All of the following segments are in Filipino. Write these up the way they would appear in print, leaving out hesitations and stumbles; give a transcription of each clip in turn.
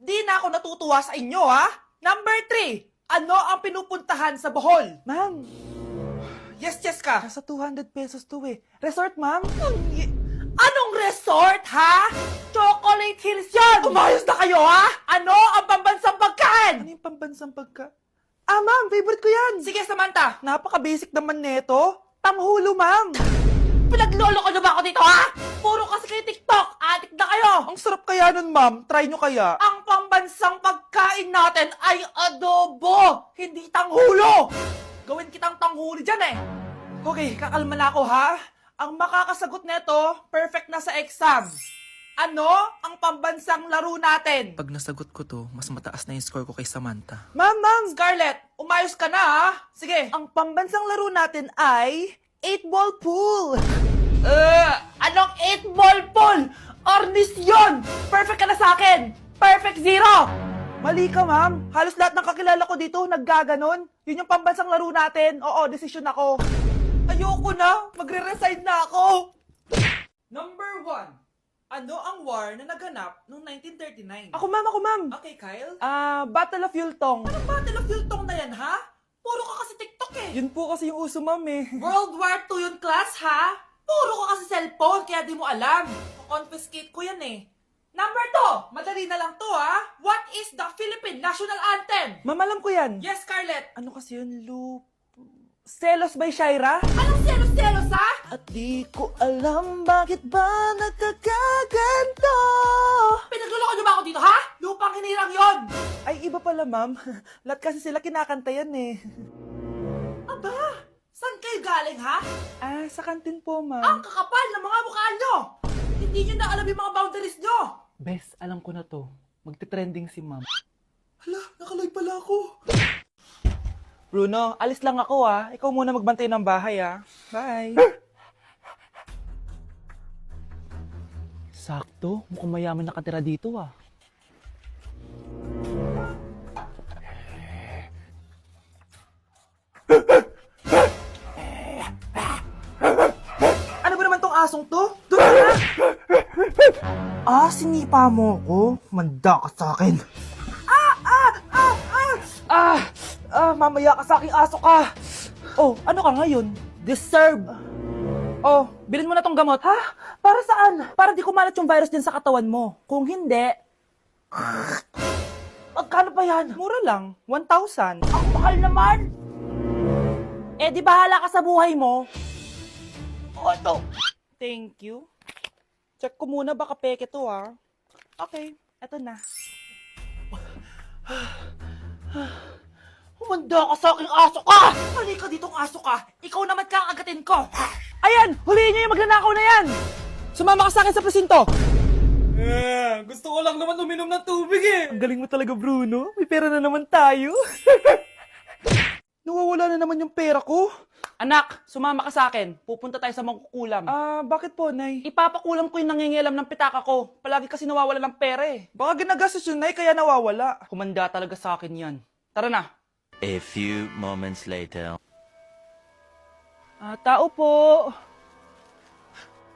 Di na ako natutuwa sa inyo, ha? Number 3, ano ang pinupuntahan sa Bohol? Ma'am, Yes ka. nasa 200 pesos to eh. Resort, ma'am? Anong resort, ha? Chocolate Hills yun! Umayos na kayo, ha? Ano ang pambansang pagkain? Ano yung pambansang pagka... Ah, ma'am, favorite ko yan. Sige, Samantha. Napaka-basic naman neto. Tanghulo, ma'am. Pinaglolo ko na ba ako dito, ha? Puro kasi kayo TikTok. Adik na kayo. Ang sarap kaya nun, ma'am. Try nyo kaya. Ang pambansang pagkain natin ay adobo, hindi tanghulo. Gawin kitang tanghuli dyan, eh. Okay, kakalma na ako, ha? Ang makakasagot neto, perfect na sa exam. Ano ang pambansang laro natin? Pag nasagot ko to, mas mataas na yung score ko kay Samantha. Ma'am. Scarlett, umayos ka na, ha? Sige. Ang pambansang laro natin ay 8-ball pool. Anong 8-ball pool? Ornis yun! Perfect ka na sa akin! Perfect 0! Mali ka, ma'am. Halos lahat ng kakilala ko dito naggaganon. Yun yung pambansang laro natin. Oo, desisyon ako. Ayoko na! Magre-resign na ako! Number 1. Ano ang war na naganap noong 1939? Ako, ma'am. Okay, Kyle. Battle of Yultong. Anong Battle of Yultong na yan, ha? Puro ka kasi TikTok, eh. Yun po kasi yung uso, ma'am eh. World War II yun, class, ha? Puro ka kasi cellphone, kaya di mo alam. Confiscate ko yan, eh. Number 2. Madali na lang to, ha? What is the Philippine National Anthem? Ma'am, alam ko yan. Yes, Scarlett. Ano kasi yun, Selos by Shaira? Anong selos-selos, ha? At di ko alam bakit ba nagkakaganto. Pinagluloko niyo ba ako dito, ha? Lupang hinirang yon. Ay, iba pala, ma'am. Lahat kasi sila kinakanta yan eh. Aba, saan kayo galing, ha? Sa kantin po, Ang ma'am. kakapal ng mga mukha nyo. Hindi nyo na alam yung mga boundaries nyo. Bes, alam ko na to. Magte-trending si ma'am. Hala, nakaloy pala ako. Bruno, alis lang ako ah. Ikaw muna magbantay ng bahay ah. Bye. Sakto, mukhang mayaman nakatira dito ah. Ano ba naman tong asong to? Doon na! Sinipa mo ko? Manda ka sa akin. Mamaya ka sa aking aso ka. Oh, ano ka ngayon? Deserve. Oh, bilhin mo na tong gamot. Ha? Para saan? Para di kumalat yung virus din sa katawan mo. Kung hindi... Magkano pa yan? Mura lang. 1,000. Ang mahal naman. Eh, di bahala ka sa buhay mo. O, ito. Thank you. Check ko muna, baka peke to ah. Okay, eto na. Humanda ka sa aking aso ka! Halika ditong aso ka! Ikaw naman kakagatin ko! Ayan! Huliin niyo yung magnanakaw na yan! Sumama ka sa akin sa presinto! Gusto ko lang naman uminom ng tubig eh! Ang galing mo talaga, Bruno. May pera na naman tayo. Nawawala na naman yung pera ko. Anak, sumama ka sa akin. Pupunta tayo sa mangkukulam. Bakit po, Nay? Ipapakulam ko yung nangingialam ng pitaka ko. Palagi kasi nawawala ng pera eh. Baka ginagastos yun, Nay, kaya nawawala. Kumanda talaga sa akin yan. Tara na. A few moments later. Tao po.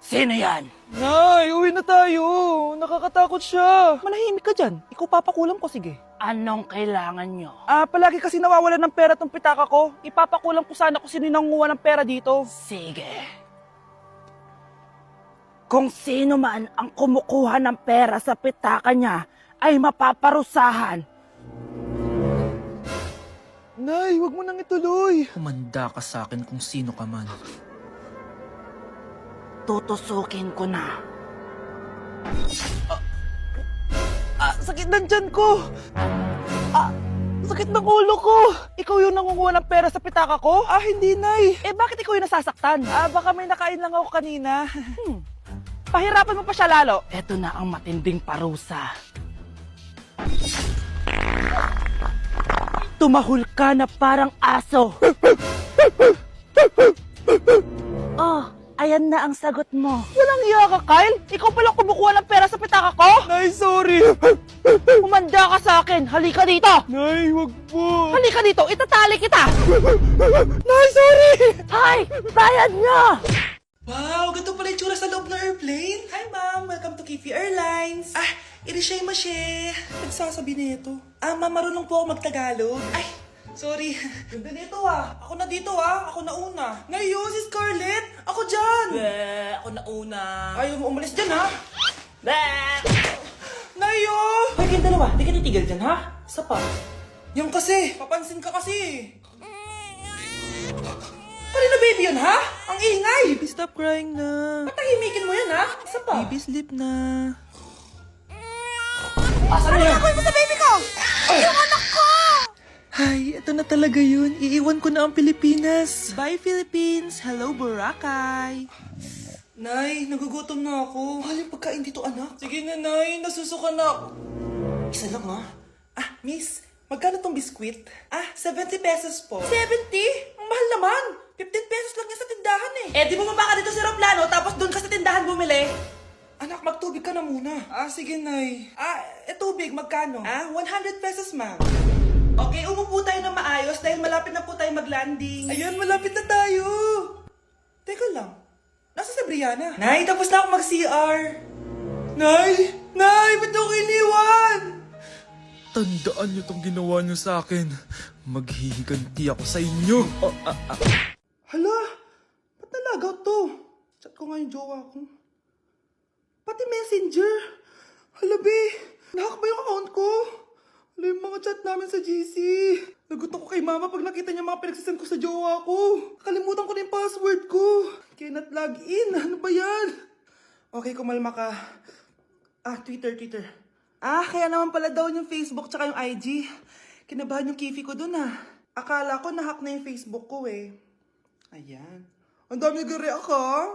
Sino yan? Nay, uwi na tayo. Nakakatakot siya. Manahimik ka dyan. Ikaw papakulam ko, sige. Anong kailangan nyo? Palagi kasi nawawala ng pera tong pitaka ko. Ipapakulam ko sana kung sino yung nanguha ng pera dito. Sige. Kung sino man ang kumukuha ng pera sa pitaka niya, ay mapaparusahan. Nay, wag mo nang ituloy. Humanda ka sa akin kung sino ka man. Tutusukin ko na. Sakit ng tiyan ko. Sakit ng ulo ko. Ikaw yung nangunguha ng pera sa pitaka ko? Hindi, Nay. Bakit ikaw yung nasasaktan? Baka may nakain lang ako kanina. Pahirapan mo pa siya lalo. Ito na ang matinding parusa. Tumahol ka na parang aso. Oh, ayan na ang sagot mo. Walang iya ka, Kyle. Ikaw palang kumukuha ng pera sa pitaka ko? Nay, sorry. Humanda ka sa akin. Halika dito. Nay, wag po. Halika dito. Itatali kita. Nay, sorry. Hay, bayad niya. Wow, ganito pala yung tsura sa loob ng airplane. Hi, ma'am. Welcome to Kifi Airlines. Irishay mashe. Nagsasabi na ito. Ma'am, marunong po ako magtagalog. Ay, sorry. Ganda nito Ako na dito Ako na una. Ngayon, si Scarlett. Ako dyan. Ako na una. Ayaw mo umalis dyan Bleh! Nayo! Hoy, kayong dalawa, di ka titigil dyan, ha? Isa pa. Yung kasi, papansin ka kasi. Kanina baby yun, ha? Ang ingay! Baby, stop crying na. Patahimikin mo yan, ha? Isa pa. Baby, sleep na. Asan mo yan? Ako sa baby ko! Yung anak ko! Ay, ito na talaga yun. Iiwan ko na ang Pilipinas. Bye, Philippines. Hello, Boracay. Nay, nagugutom na ako. Mahal yung pagkain dito, anak. Sige na, Nay. Nasusuka na ako. Isa lang, miss. Magkano tong biskwit? 70 pesos po. 70? Ang mahal naman. 15 pesos lang yan sa tindahan Di bumaba ka dito sa aeroplano, tapos doon ka sa tindahan bumili. Anak, magtubig ka na muna. Sige, Nay. Tubig, magkano? 100 pesos, ma'am. Okay, umupo tayo na maayos dahil malapit na po tayo mag-landing. Ayun, malapit na tayo. Teka lang. Nasa si Brianna? Nay, tapos na ako mag-CR. Nay! Nay! Ba't ako iniwan? Tandaan niyo tong ginawa niyo sa akin. Maghihiganti ako sa inyo. Hala, ba't nalagaw to? Chat ko nga yung jowa ko. Pati messenger. Hala, be. Nahack ba yung account ko? Hala, yung mga chat namin sa GC. Nagutom ko kay mama pag nakita niya mga pinagsasend ko sa jowa ko. Nakalimutan ko na yung password ko. Cannot log in. Ano ba yan? Okay, kumalma ka. Twitter. Kaya naman pala daw yung Facebook tsaka yung IG. Kinabahan yung Kifi ko dun Akala ko nahack na yung Facebook ko Ayan. Ang dami nag-react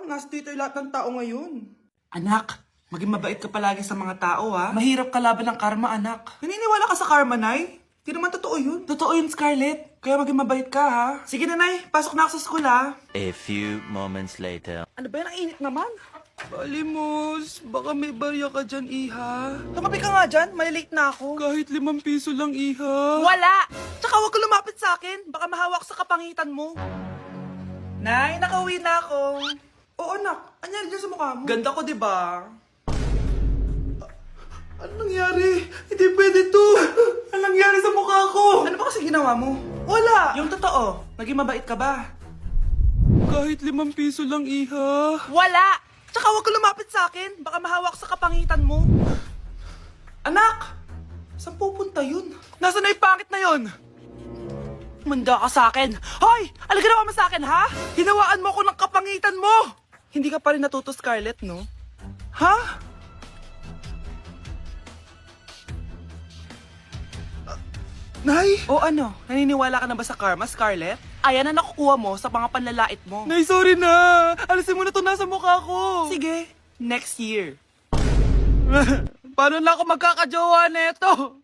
Nasa Twitter lahat ng tao ngayon. Anak, maging mabait ka palagi sa mga tao Mahirap kalaban ng karma, anak. Naniniwala ka sa karma, Nay? Di naman totoo yun. Totoo yun, Scarlett. Kaya maging mabait ka, Sige na, Nay. Pasok na ako sa school, A few moments later. Ano ba yan? Ang init naman. Balimos, baka may barya ka dyan, Iha. Tumabi ka nga dyan. Malilate na ako. Kahit 5 piso lang, Iha. Wala! Tsaka huwag ka lumapit sa akin. Baka mahawak sa kapangitan mo. Nay, nakauwi na ako. Oo, anak. Anyari dyan sa mukha mo? Ganda ko, di ba? Ano nangyari? Hindi pwede to. Ano nangyari sa mukha ko? Ano ba kasi ginawa mo? Wala! Yung totoo, naging mabait ka ba? Kahit 5 piso lang, Iha. Wala! Tsaka huwag ka lumapit sa akin. Baka mahawak sa kapangitan mo. Anak! Saan pupunta yun? Nasaan na yung pangit na yun? Manda ka sa akin. Hoy! Ano ginawa mo sa akin, ha? Hinawaan mo ako ng kapangitan mo! Hindi ka pa rin natuto, Scarlett, no? Ha? Nay! O ano? Naniniwala ka na ba sa karma, Scarlett? Ayan na nakukuha mo sa mga panlalait mo. Nay, sorry na. Alisin mo na to nasa mukha ko. Sige, next year. Paano na ako magkakajowa neto?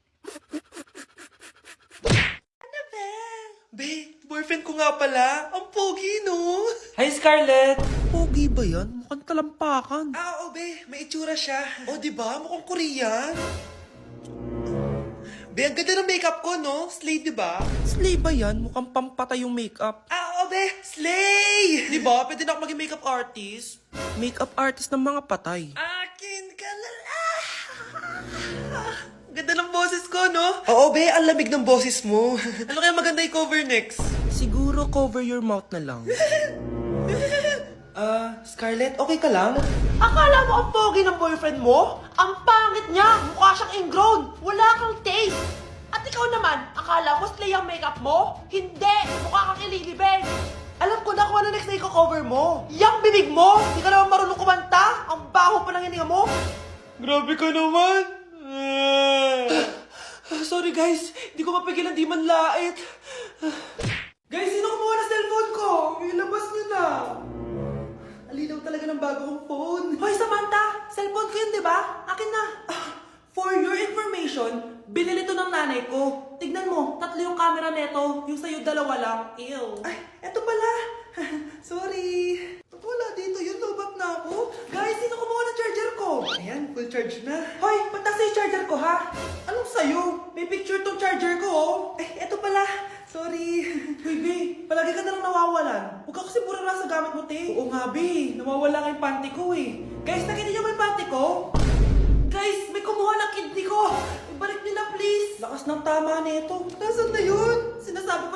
Be, boyfriend ko nga pala. Ang pogi, no? Hi, Scarlett. Pogi ba yan? Mukhang talampakan. Oo, be. May itsura siya. O, di ba? Mukhang Korean. Be, ang ganda ng makeup ko, no? Slay, di ba? Slay ba yan? Mukhang pampatay yung makeup. Oo, be. Slay! Di ba? Pwede na ako maging makeup artist. Makeup artist ng mga patay. Akin ka lala. Ganda ng boses ko, no? Oo, be. Ang lamig ng boses mo. Ano kaya maganda i-cover next? Siguro cover your mouth na lang. Scarlett, okay ka lang? Akala mo ang pogi ng boyfriend mo? Ang pangit niya! Mukha siyang ingrown! Wala kang taste! At ikaw naman, akala mo slay ang makeup mo? Hindi! Mukha kang ililibig! Alam ko na kung ano next na i-cover mo! Yang bibig mo! Di ka naman marunong kumanta! Ang baho pa ng hininga mo! Grabe ka naman! Sorry guys, hindi ko mapigilan di man lait. Guys, sino kumuha na cellphone ko? Ilabas niyo na. Alinaw talaga ng bago kong phone. Hoy, Samantha! Cellphone ko yun, di ba? Akin na! For your information, binili to ng nanay ko. Tignan mo, 3 yung camera neto. Yung sa'yo 2 lang. Ew. Ay, eto pala. Sorry. Wala dito yun, lobat na ako. Guys, sino kumuha ng charger ko? Ayan, full charge na. Hoy, ba't nasa yung charger ko, ha? Anong sa'yo? May picture tong charger ko, oh. Ay, eto pala. Sorry. Baby, palagi ka na lang nawawalan. Huwag ka kasi pura nasa gamit gamit mo, te. Oo nga, Bi. Nawawala nga yung panty ko eh. Guys, nakita niyo ba yung panty ko? Guys, may kumuha ng kidney ko. Ibalik niyo na, please. Lakas ng tama nito. Nasaan na yun? Sinasabi ko